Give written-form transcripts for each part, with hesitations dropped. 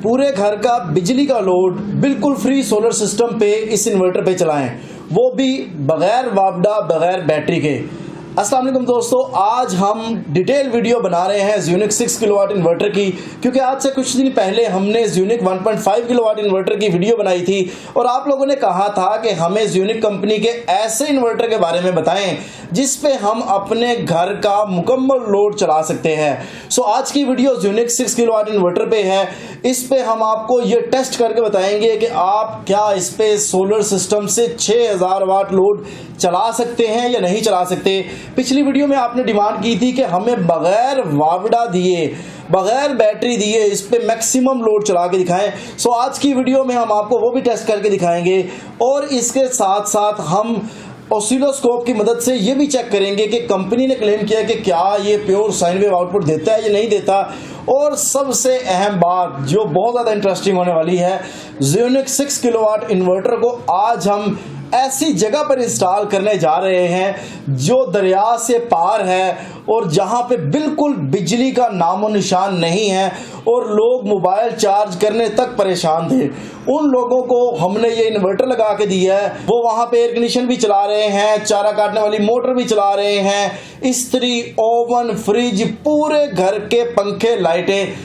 पूरे घर का बिजली का लोड बिल्कुल फ्री सोलर सिस्टम पे इस इन्वर्टर पे चलाएं, वो भी बगैर वापडा, बगैर बैटरी के। अस्सलाम वालेकुम दोस्तों, आज हम डिटेल वीडियो बना रहे हैं ज़्यूनिक 6 किलोवाट इन्वर्टर की, क्योंकि आज से कुछ दिन पहले हमने ज़्यूनिक 1.5 किलोवाट इन्वर्टर की वीडियो बनाई थी और आप लोगों ने कहा था कि हमें ज़्यूनिक कंपनी के ऐसे इन्वर्टर के बारे में बताएं जिस पे हम अपने घर का मुकम्मल लोड चला सकते हैं। सो आज की वीडियो ज़्यूनिक 6 किलोवाट इन्वर्टर पे है। इस पे हम आपको ये टेस्ट करके बताएंगे कि आप क्या इस पे सोलर सिस्टम से 6000 वाट लोड चला सकते हैं या नहीं चला सकते। पिछली वीडियो में आपने डिमांड की थी कि हमें बगैर वापडा दिए, बगैर बैटरी दिए इस पे मैक्सिमम लोड चला के दिखाएं। सो आज की वीडियो में हम आपको वो भी टेस्ट करके दिखाएंगे और इसके साथ साथ हम ऑसिलोस्कोप की मदद से ये भी चेक करेंगे कि कंपनी ने क्लेम किया कि क्या ये प्योर साइन वेव आउटपुट देता है या नहीं देता। और सबसे अहम बात जो बहुत ज़्यादा इंटरेस्टिंग होने वाली है, ज़्यूनिक 6 किलोवाट इन्वर्टर को आज हम ऐसी जगह पर इंस्टॉल करने जा रहे हैं जो दरिया से पार है और जहां पे बिल्कुल बिजली का नामो निशान नहीं है और लोग मोबाइल चार्ज करने तक परेशान थे। उन लोगों को हमने ये इन्वर्टर लगा के दिया है, वो वहां पे एयर कंडीशन भी चला रहे हैं, चारा काटने वाली मोटर भी चला रहे हैं, इस्त्री, ओवन, फ्रिज, पूरे घर के पंखे, लाइटें,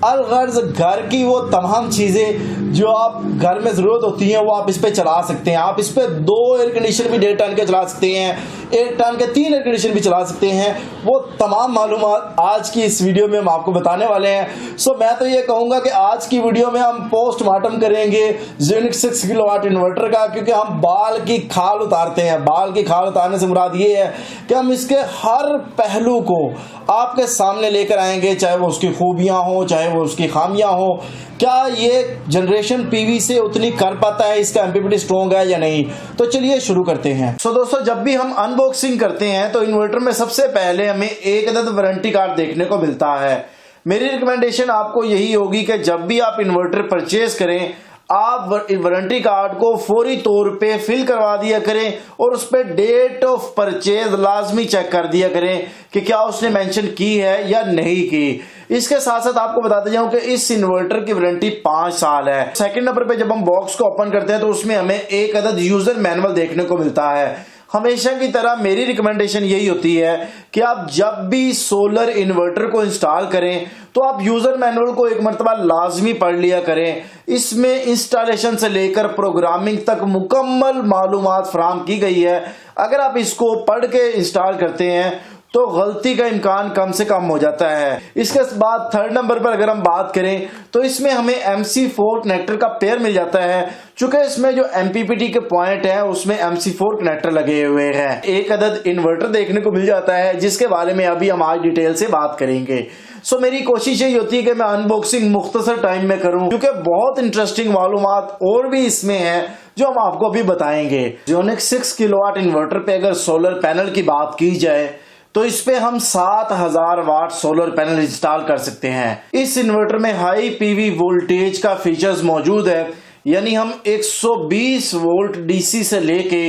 अलगर्ज घर की वो तमाम चीजें जो आप घर में जरूरत होती हैं वो आप इस पे चला सकते हैं। आप इस पे 2 एयर कंडीशन भी 1.5 टन के चला सकते हैं, 1 टन के 3 एयर कंडीशन भी चला सकते हैं। वो तमाम मालूमात आज की इस वीडियो में हम आपको बताने वाले हैं। सो मैं तो ये कहूंगा कि आज की वीडियो में हम पोस्टमार्टम करेंगे ज़्यूनिक 6 किलोवाट इन्वर्टर का, क्योंकि हम बाल की खाल उतारते हैं। बाल की खाल उतारने से मुराद ये है कि हम इसके हर पहलू को आपके सामने लेकर आएंगे, चाहे वो उसकी खूबियां हो, चाहे वो उसकी खामियां हो। क्या ये जनरेशन पीवी से उतनी कर पाता है, इसका एमपीपीटी स्ट्रॉन्ग है या नहीं। तो चलिए शुरू करते हैं। सो दोस्तों, जब भी हम अनबॉक्सिंग करते हैं तो इन्वर्टर में सबसे पहले हमें एक अदद वारंटी कार्ड देखने को मिलता है। मेरी रिकमेंडेशन आपको यही होगी कि जब भी आप इन्वर्टर परचेज करें, आप वारंटी कार्ड को फौरी तौर पे फिल करवा दिया करें और उस पर डेट ऑफ परचेज लाजमी चेक कर दिया करें कि क्या उसने मेंशन की है या नहीं की। इसके साथ साथ आपको बताते जाऊं कि इस इन्वर्टर की वारंटी 5 साल है। सेकंड नंबर पे जब हम बॉक्स को ओपन करते हैं तो उसमें हमें एक अदद यूजर मैनुअल देखने को मिलता है। हमेशा की तरह मेरी रिकमेंडेशन यही होती है कि आप जब भी सोलर इन्वर्टर को इंस्टॉल करें तो आप यूजर मैनुअल को एक मरतबा लाजमी पढ़ लिया करें। इसमें इंस्टॉलेशन से लेकर प्रोग्रामिंग तक मुकम्मल मालूमात फराहम की गई है। अगर आप इसको पढ़ के इंस्टॉल करते हैं तो गलती का इम्कान कम से कम हो जाता है। इसके बाद थर्ड नंबर पर अगर हम बात करें तो इसमें हमें MC4 कनेक्टर का पेयर मिल जाता है। चूंकि इसमें जो MPPT के पॉइंट है उसमें MC4 कनेक्टर लगे हुए हैं। एक अदद इन्वर्टर देखने को मिल जाता है जिसके बारे में अभी हम आज डिटेल से बात करेंगे। सो मेरी कोशिश यही होती है कि मैं अनबॉक्सिंग मुख्तसर टाइम में करूं, क्योंकि बहुत इंटरेस्टिंग मालूमात और भी इसमें है जो हम आपको अभी बताएंगे। ज़्यूनिक 6 किलोवाट इन्वर्टर पे अगर सोलर पैनल की बात की जाए तो इस पे हम 7000 वाट सोलर पैनल इंस्टॉल कर सकते हैं। इस इन्वर्टर में हाई पीवी वोल्टेज का फीचर्स मौजूद है, यानी हम 120 वोल्ट डीसी से लेके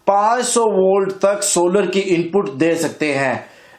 500 वोल्ट तक सोलर की इनपुट दे सकते हैं।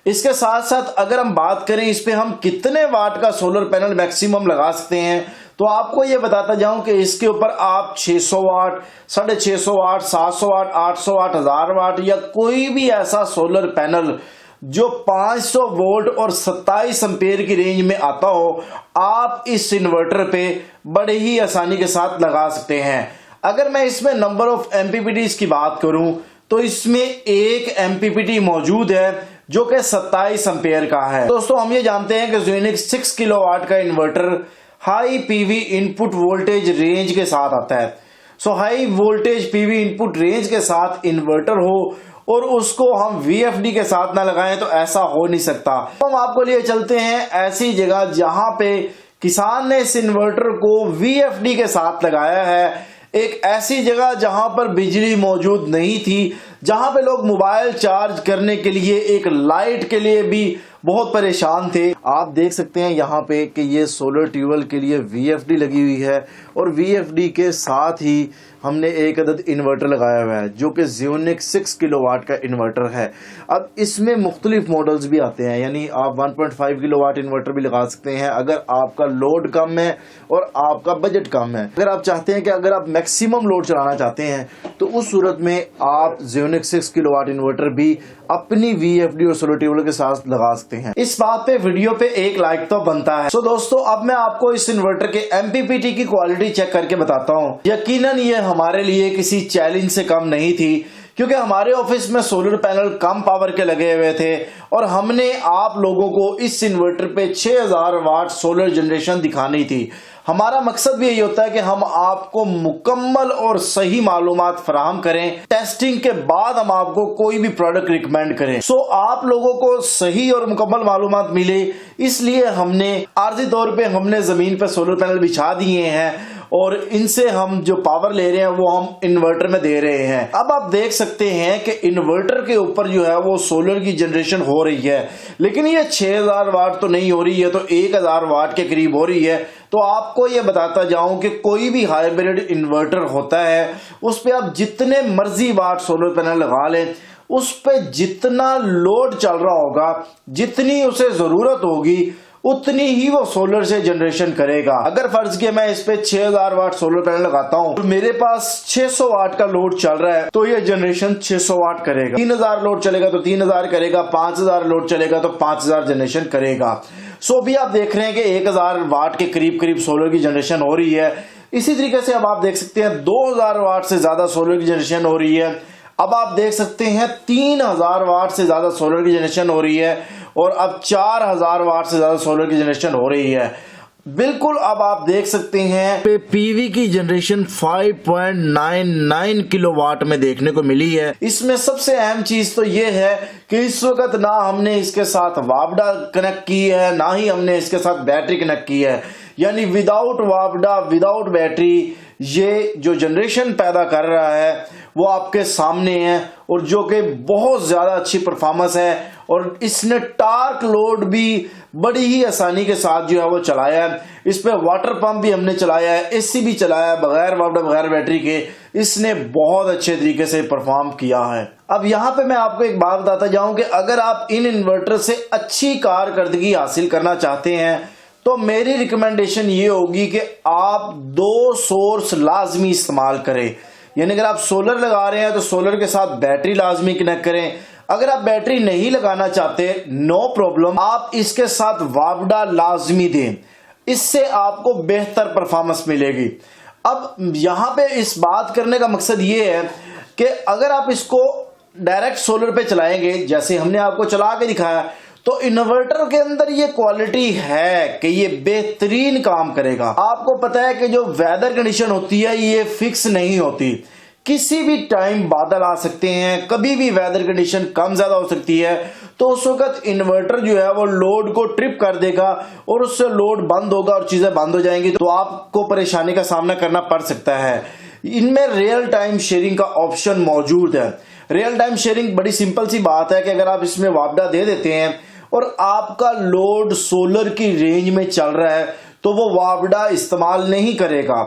इसके साथ साथ अगर हम बात करें इस पे हम कितने वाट का सोलर पैनल मैक्सिमम लगा सकते हैं, तो आपको ये बताता जाऊं कि इसके ऊपर आप 600 वाट, 650 वाट, 700 वाट, 800 वाट, 1000 वाट या कोई भी ऐसा सोलर पैनल जो 500 वोल्ट और 27 एम्पीयर की रेंज में आता हो, आप इस इन्वर्टर पे बड़े ही आसानी के साथ लगा सकते हैं। अगर मैं इसमें नंबर ऑफ एमपीपीटीज की बात करूं तो इसमें एक एमपीपीटी मौजूद है जो कि 27 एम्पीयर का है। दोस्तों, हम ये जानते हैं कि ज़्यूनिक 6 किलोवाट का inverter high PV input voltage range के साथ आता है। So high voltage PV input range के साथ इन्वर्टर हो और उसको हम VFD के साथ ना लगाएं तो ऐसा हो नहीं सकता। तो हम आपको लिए चलते हैं ऐसी जगह जहां पे किसान ने इस इन्वर्टर को VFD के साथ लगाया है। एक ऐसी जगह जहां पर बिजली मौजूद नहीं थी, जहां पे लोग मोबाइल चार्ज करने के लिए एक लाइट के लिए भी बहुत परेशान थे। आप देख सकते हैं यहाँ पे कि ये सोलर ट्यूबवेल के लिए VFD लगी हुई है और VFD के साथ ही हमने एक अदद इन्वर्टर लगाया हुआ है जो कि Xionic 6 किलोवाट का इन्वर्टर है। अब इसमें मुख्तलिफ मॉडल्स भी आते हैं, यानी आप 1.5 किलोवाट इन्वर्टर भी लगा सकते हैं अगर आपका लोड कम है और आपका बजट कम है। अगर आप चाहते हैं कि अगर आप मैक्सिमम लोड चलाना चाहते हैं तो उस सूरत में आप Xionic 6 किलोवाट इन्वर्टर भी अपनी VFD और सोलर ट्यूबवेल के साथ लगा सकते हैं। इस बात पे वीडियो पे एक लाइक तो बनता है। सो दोस्तों, अब मैं आपको इस इन्वर्टर के MPPT की क्वालिटी चेक करके बताता हूँ। यकीनन ये हमारे लिए किसी चैलेंज से कम नहीं थी, क्योंकि हमारे ऑफिस में सोलर पैनल कम पावर के लगे हुए थे और हमने आप लोगों को इस इन्वर्टर पे 6000 वाट सोलर जनरेशन दिखानी थी। हमारा मकसद भी यही होता है कि हम आपको मुकम्मल और सही मालूमात फराहम करें, टेस्टिंग के बाद हम आपको कोई भी प्रोडक्ट रिकमेंड करें। सो आप लोगों को सही और मुकम्मल मालूमात मिले, इसलिए हमने आर्जी तौर पे हमने जमीन पे सोलर पैनल बिछा दिए हैं और इनसे हम जो पावर ले रहे हैं वो हम इन्वर्टर में दे रहे हैं। अब आप देख सकते हैं कि इन्वर्टर के ऊपर जो है वो सोलर की जनरेशन हो रही है, लेकिन ये 6000 वाट तो नहीं हो रही है, तो 1000 वाट के करीब हो रही है। तो आपको ये बताता जाऊं कि कोई भी हाइब्रिड इन्वर्टर होता है उस पे आप जितने मर्जी वाट सोलर पैनल लगा लें, उस पे जितना लोड चल रहा होगा, जितनी उसे जरूरत होगी, उतनी ही वो सोलर से जनरेशन करेगा। अगर फर्ज किया मैं इस पे 6000 वाट सोलर पैनल लगाता हूँ और मेरे पास 600 वाट का लोड चल रहा है, तो ये जनरेशन 600 वाट करेगा। 3000 लोड चलेगा तो 3000 करेगा, 5000 लोड चलेगा तो 5000 जनरेशन करेगा। सो भी आप देख रहे हैं कि 1000 वाट के करीब करीब सोलर की जनरेशन हो रही है। इसी तरीके से अब आप देख सकते हैं 2000 वाट से ज्यादा सोलर की जनरेशन हो रही है। अब आप देख सकते हैं 3000 वाट से ज्यादा सोलर की जनरेशन हो रही है और अब 4000 वाट से ज्यादा सोलर की जनरेशन हो रही है। बिल्कुल अब आप देख सकते हैं पीवी की जनरेशन 5.99 किलोवाट में देखने को मिली है। इसमें सबसे अहम चीज तो ये है कि इस वक्त ना हमने इसके साथ वापडा कनेक्ट की है, ना ही हमने इसके साथ बैटरी कनेक्ट की है, यानी विदाउट वापडा विदाउट बैटरी ये जो जनरेशन पैदा कर रहा है वो आपके सामने है और जो कि बहुत ज्यादा अच्छी परफॉर्मेंस है। और इसने टार्क लोड भी बड़ी ही आसानी के साथ जो है वो चलाया है। इस पे वाटर पंप भी हमने चलाया है, एसी भी चलाया है बगैर वापडा बगैर बैटरी के। इसने बहुत अच्छे तरीके से परफॉर्म किया है। अब यहाँ पे मैं आपको एक बात बताता जाऊं कि अगर आप इन इन्वर्टर से अच्छी कारकर्दगी हासिल करना चाहते हैं तो मेरी रिकमेंडेशन ये होगी कि आप 2 सोर्स लाजमी इस्तेमाल करें। यानी अगर आप सोलर लगा रहे हैं तो सोलर के साथ बैटरी लाजमी कनेक्ट करें। अगर आप बैटरी नहीं लगाना चाहते, नो प्रॉब्लम, आप इसके साथ वापडा लाजमी दें, इससे आपको बेहतर परफॉर्मेंस मिलेगी। अब यहां पे इस बात करने का मकसद ये है कि अगर आप इसको डायरेक्ट सोलर पे चलाएंगे, जैसे हमने आपको चला के दिखाया, तो इन्वर्टर के अंदर ये क्वालिटी है कि ये बेहतरीन काम करेगा। आपको पता है कि जो वेदर कंडीशन होती है ये फिक्स नहीं होती, किसी भी टाइम बादल आ सकते हैं, कभी भी वेदर कंडीशन कम ज्यादा हो सकती है। तो उस वक्त इन्वर्टर जो है वो लोड को ट्रिप कर देगा और उससे लोड बंद होगा और चीजें बंद हो जाएंगी, तो आपको परेशानी का सामना करना पड़ सकता है। इनमें रियल टाइम शेयरिंग का ऑप्शन मौजूद है। रियल टाइम शेयरिंग बड़ी सिंपल सी बात है कि अगर आप इसमें वापडा दे देते हैं और आपका लोड सोलर की रेंज में चल रहा है तो वो वापडा इस्तेमाल नहीं करेगा।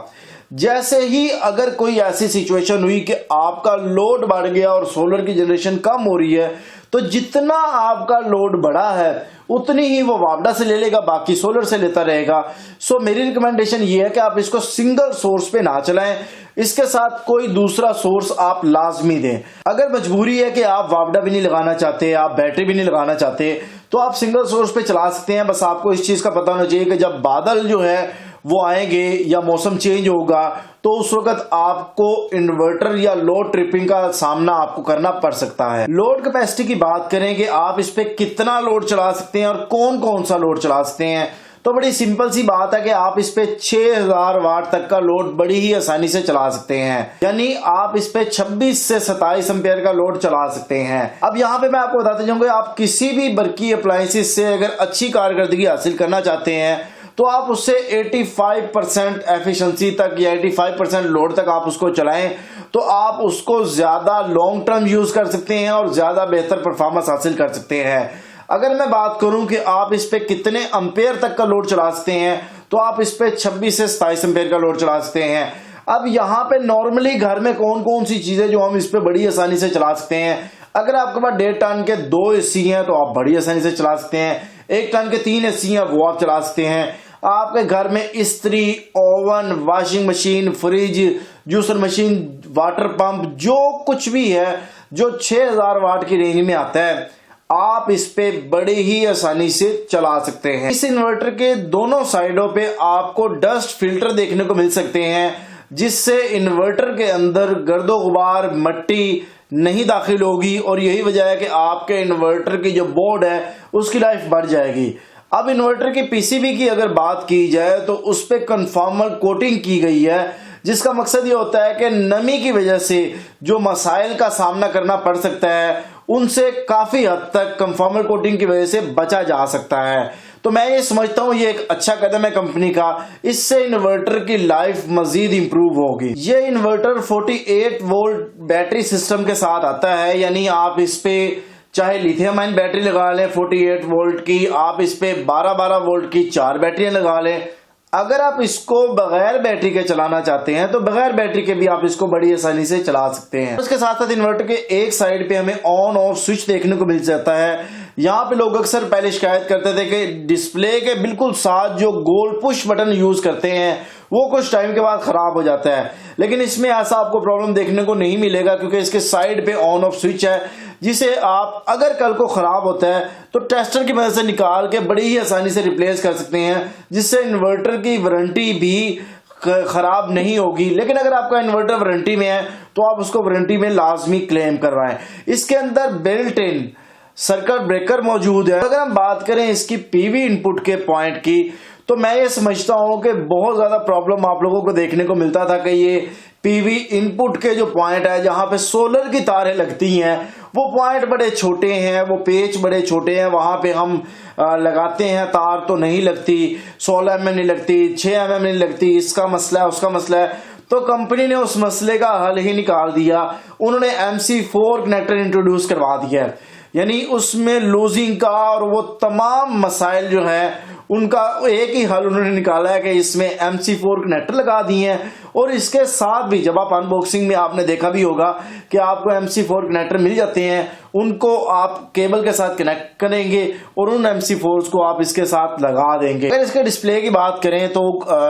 जैसे ही अगर कोई ऐसी सिचुएशन हुई कि आपका लोड बढ़ गया और सोलर की जनरेशन कम हो रही है, तो जितना आपका लोड बढ़ा है उतनी ही वो वापडा से ले लेगा, बाकी सोलर से लेता रहेगा। सो मेरी रिकमेंडेशन ये है कि आप इसको सिंगल सोर्स पे ना चलाएं, इसके साथ कोई दूसरा सोर्स आप लाजमी दें। अगर मजबूरी है कि आप वापडा भी नहीं लगाना चाहते, आप बैटरी भी नहीं लगाना चाहते, तो आप सिंगल सोर्स पे चला सकते हैं। बस आपको इस चीज का पता होना चाहिए कि जब बादल जो है वो आएंगे या मौसम चेंज होगा तो उस वक्त आपको इन्वर्टर या लोड ट्रिपिंग का सामना आपको करना पड़ सकता है। लोड कैपेसिटी की बात करें कि आप इस पे कितना लोड चला सकते हैं और कौन कौन सा लोड चला सकते हैं, तो बड़ी सिंपल सी बात है कि आप इस पे 6000 वाट तक का लोड बड़ी ही आसानी से चला सकते हैं। यानी आप इस पे 26 से 27 एम्पियर का लोड चला सकते हैं। अब यहाँ पे मैं आपको बताते जाऊंगा, आप किसी भी बरकी अप्लायंसेस से अगर अच्छी कारकर्दगी हासिल करना चाहते हैं तो आप उससे 85% एफिशिएंसी तक या 85% लोड तक आप उसको चलाएं, तो आप उसको ज्यादा लॉन्ग टर्म यूज कर सकते हैं और ज्यादा बेहतर परफॉर्मेंस हासिल कर सकते हैं। अगर मैं बात करूं कि आप इस पे कितने एम्पेयर तक का लोड चला सकते हैं, तो आप इस पे 26 से 27 एम्पेयर का लोड चला सकते हैं। अब यहाँ पे नॉर्मली घर में कौन कौन सी चीजें जो हम इस पे बड़ी आसानी से चला सकते हैं, अगर आपके पास 1.5 टन के 2 एसी हैं तो आप बड़ी आसानी से चला सकते हैं। 1 टन के 3 एसी हैं वो आप चला सकते हैं। आपके घर में इस्त्री, oven, washing machine, fridge, juicer machine, water pump, जो कुछ भी है जो 6000 वाट की रेंज में आता है, आप इस पे बड़े ही आसानी से चला सकते हैं। इस इन्वर्टर के दोनों साइडों पे आपको डस्ट फिल्टर देखने को मिल सकते हैं, जिससे इन्वर्टर के अंदर गर्दो गुबार, मट्टी नहीं दाखिल होगी और यही वजह है कि आपके इन्वर्टर की जो बोर्ड है उसकी लाइफ बढ़ जाएगी। अब इन्वर्टर की पीसीबी की अगर बात की जाए तो उस पे कन्फॉर्मल कोटिंग की गई है, जिसका मकसद ये होता है कि नमी की वजह से जो मसाइल का सामना करना पड़ सकता है उनसे काफी हद तक कन्फॉर्मल कोटिंग की वजह से बचा जा सकता है। तो मैं ये समझता हूँ ये एक अच्छा कदम है कंपनी का, इससे इन्वर्टर की लाइफ मजीद इंप्रूव होगी। ये इन्वर्टर 48 वोल्ट बैटरी सिस्टम के साथ आता है, यानी आप इस पे चाहे लिथियम आयन बैटरी लगा लें 48 वोल्ट की, आप इस पे 12-12 वोल्ट की 4 बैटरियां लगा लें। अगर आप इसको बगैर बैटरी के चलाना चाहते हैं तो बगैर बैटरी के भी आप इसको बड़ी आसानी से चला सकते हैं। उसके साथ साथ इन्वर्टर के एक साइड पे हमें ऑन ऑफ स्विच देखने को मिल जाता है। यहाँ पे लोग अक्सर पहले शिकायत करते थे कि डिस्प्ले के बिल्कुल साथ जो गोल पुश बटन यूज करते हैं वो कुछ टाइम के बाद खराब हो जाता है, लेकिन इसमें ऐसा आपको प्रॉब्लम देखने को नहीं मिलेगा, क्योंकि इसके साइड पे ऑन ऑफ स्विच है, जिसे आप अगर कल को खराब होता है तो टेस्टर की मदद से निकाल के बड़ी ही आसानी से रिप्लेस कर सकते हैं, जिससे इन्वर्टर की वारंटी भी खराब नहीं होगी। लेकिन अगर आपका इन्वर्टर वारंटी में है तो आप उसको वारंटी में लाजमी क्लेम करवाएं। इसके अंदर बिल्ट इन सर्किट ब्रेकर मौजूद है। अगर हम बात करें इसकी पीवी इनपुट के पॉइंट की, तो मैं ये समझता हूं कि बहुत ज्यादा प्रॉब्लम आप लोगों को देखने को मिलता था कि ये पीवी इनपुट के जो पॉइंट है जहां पे सोलर की तारें लगती हैं वो पॉइंट बड़े छोटे हैं, वो पेच बड़े छोटे हैं, वहां पे हम लगाते हैं तार तो नहीं लगती, 16 mm नहीं लगती, 6 mm नहीं लगती, इसका मसला है उसका मसला है। तो कंपनी ने उस मसले का हल ही निकाल दिया, उन्होंने MC4 कनेक्टर इंट्रोड्यूस करवा दिया, यानी उसमें लूजिंग का और वो तमाम मसाइल जो है उनका एक ही हल उन्होंने निकाला है कि इसमें MC4 कनेक्टर लगा दिए हैं। और इसके साथ भी जब आप अनबॉक्सिंग में आपने देखा भी होगा कि आपको MC4 कनेक्टर मिल जाते हैं, उनको आप केबल के साथ कनेक्ट करेंगे और उन MC4s को आप इसके साथ लगा देंगे। अगर इसके डिस्प्ले की बात करें तो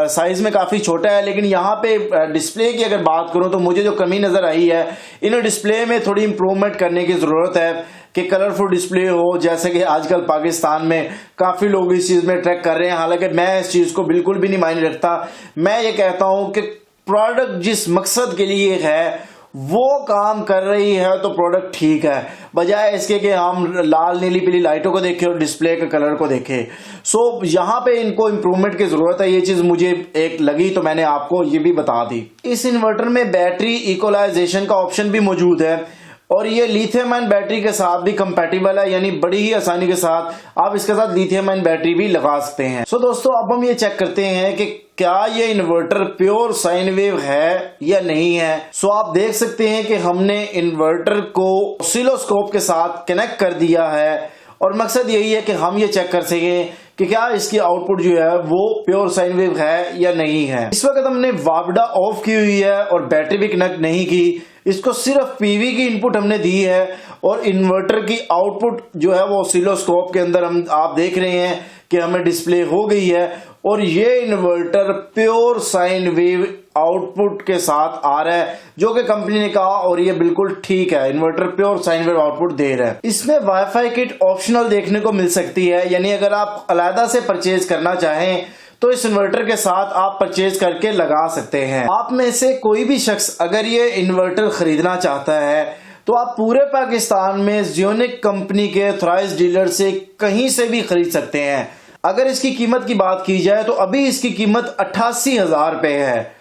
साइज में काफी छोटा है, लेकिन यहाँ पे डिस्प्ले की अगर बात करूं तो मुझे जो कमी नजर आई है, इन डिस्प्ले में थोड़ी इंप्रूवमेंट करने की जरूरत है कि कलरफुल डिस्प्ले हो, जैसे कि आजकल पाकिस्तान में काफी लोग इस चीज में ट्रैक कर रहे हैं। हालांकि मैं इस चीज को बिल्कुल भी नहीं मायने रखता। मैं ये कहता हूं कि प्रोडक्ट जिस मकसद के लिए है वो काम कर रही है तो प्रोडक्ट ठीक है, बजाय इसके कि हम लाल नीली पीली लाइटों को देखें और डिस्प्ले के कलर को देखें। सो यहाँ पे इनको इम्प्रूवमेंट की जरूरत है। ये चीज मुझे एक लगी तो मैंने आपको ये भी बता दी। इस इन्वर्टर में बैटरी इक्वलाइजेशन का ऑप्शन भी मौजूद है और ये लिथियम आयन बैटरी के साथ भी कंपैटिबल है, यानी बड़ी ही आसानी के साथ आप इसके साथ लिथियम आयन बैटरी भी लगा सकते हैं। सो दोस्तों, अब हम ये चेक करते हैं कि क्या ये इन्वर्टर प्योर साइन वेव है या नहीं है। सो आप देख सकते हैं कि हमने इन्वर्टर को ऑसिलोस्कोप के साथ कनेक्ट कर दिया है और मकसद यही है कि हम ये चेक कर सकें कि क्या इसकी आउटपुट जो है वो प्योर साइन वेव है या नहीं है। इस वक्त हमने वापडा ऑफ की हुई है और बैटरी भी कनेक्ट नहीं की, इसको सिर्फ पीवी की इनपुट हमने दी है और इन्वर्टर की आउटपुट जो है वो ऑसिलोस्कोप के अंदर हम आप देख रहे हैं कि हमें डिस्प्ले हो गई है और ये inverter pure sine wave output के साथ आ रहा है, जो कि कंपनी ने कहा और ये बिल्कुल ठीक है, inverter pure sine wave output दे रहा है। इसमें वाईफाई किट ऑप्शनल देखने को मिल सकती है, यानी अगर आप अलग से परचेज करना चाहें तो इस इन्वर्टर के साथ आप परचेज करके लगा सकते हैं। आप में से कोई भी शख्स अगर ये इन्वर्टर खरीदना चाहता है तो आप पूरे पाकिस्तान में ज़ियोनिक कंपनी के ऑथराइज्ड डीलर से कहीं से भी खरीद सकते हैं। अगर इसकी कीमत की बात की जाए तो अभी इसकी कीमत 88,000 रुपए है।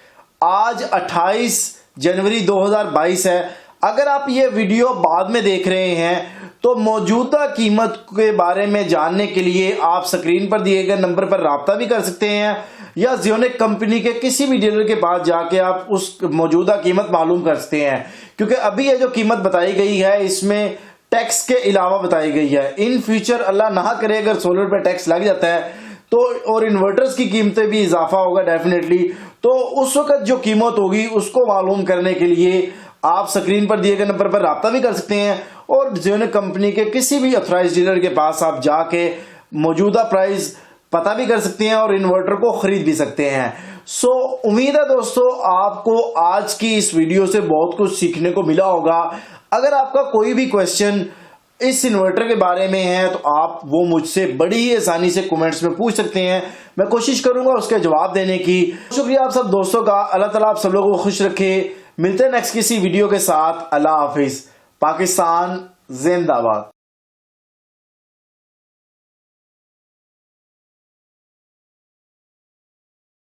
आज 28 जनवरी 2022 है। अगर आप ये वीडियो बाद में देख रहे हैं तो मौजूदा कीमत के बारे में जानने के लिए आप स्क्रीन पर दिए गए नंबर पर राब्ता भी कर सकते हैं या ज़ियोनिक कंपनी के किसी भी डीलर के पास जाके आप उस मौजूदा कीमत मालूम कर सकते हैं, क्योंकि अभी ये जो कीमत बताई गई है इसमें टैक्स के अलावा बताई गई है। इन फ्यूचर अल्लाह ना करे अगर सोलर पे टैक्स लग जाता है तो और इन्वर्टर्स की कीमतें भी इजाफा होगा डेफिनेटली, तो उस वक्त जो कीमत होगी उसको मालूम करने के लिए आप स्क्रीन पर दिए गए नंबर पर राब्ता भी कर सकते हैं और जिन कंपनी के किसी भी ऑथराइज्ड डीलर के पास आप जाके मौजूदा प्राइस पता भी कर सकते हैं और इन्वर्टर को खरीद भी सकते हैं। सो उम्मीद है दोस्तों आपको आज की इस वीडियो से बहुत कुछ सीखने को मिला होगा। अगर आपका कोई भी क्वेश्चन इस इन्वर्टर के बारे में है तो आप वो मुझसे बड़ी ही आसानी से कमेंट्स में पूछ सकते हैं, मैं कोशिश करूंगा उसके जवाब देने की। शुक्रिया आप सब दोस्तों का। अल्लाह ताला आप सब लोगों को खुश रखे। मिलते हैं नेक्स्ट किसी वीडियो के साथ। अल्लाह हाफिज। पाकिस्तान जिंदाबाद।